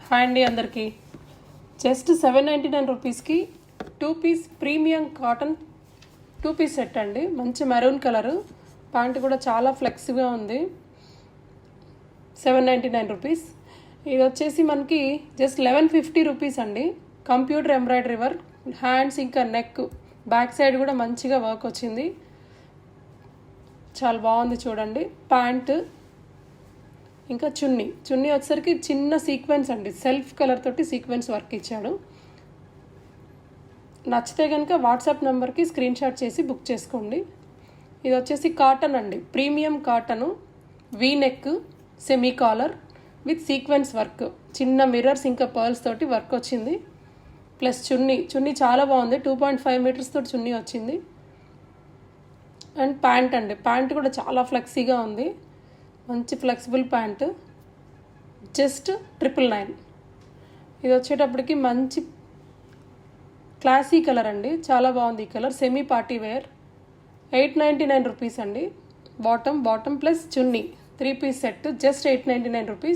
Hi అండి అందరికీ. Just 799 రూపీస్కి 2 piece premium cotton 2 piece set అండి. మంచి మెరూన్ కలరు, ప్యాంట్ కూడా చాలా ఫ్లెక్సిబుల్గా ఉంది. 799 రూపీస్. ఇది వచ్చేసి మనకి జస్ట్ 1150 రూపీస్ అండి. కంప్యూటర్ ఎంబ్రాయిడరీ వర్క్, హ్యాండ్స్ ఇంకా నెక్ బ్యాక్ సైడ్ కూడా మంచిగా వర్క్ వచ్చింది. చాలా బాగుంది చూడండి. ప్యాంట్ ఇంకా చున్నీ వచ్చేసరికి చిన్న సీక్వెన్స్ అండి, సెల్ఫ్ కలర్ తోటి సీక్వెన్స్ వర్క్ ఇచ్చాడు. నచ్చితే కనుక వాట్సాప్ నెంబర్కి స్క్రీన్ షాట్ చేసి బుక్ చేసుకోండి. ఇది వచ్చేసి కాటన్ అండి, premium cotton, V neck, semi caller with sequence work, చిన్న మిర్రర్స్ ఇంకా పర్ల్స్ తోటి వర్క్ వచ్చింది. ప్లస్ చున్నీ చాలా బాగుంది. 2.5 మీటర్స్ తోటి చున్నీ వచ్చింది. అండ్ ప్యాంట్ అండి, ప్యాంట్ కూడా చాలా ఫ్లెక్సీగా ఉంది. మంచి ఫ్లెక్సిబుల్ ప్యాంట్, జస్ట్ 999. ఇది వచ్చేటప్పటికి మంచి క్లాసీ కలర్ అండి, చాలా బాగుంది ఈ colour. Semi party wear, 899 rupees అండి. Bottom plus chunni 3 piece set, just 899 rupees.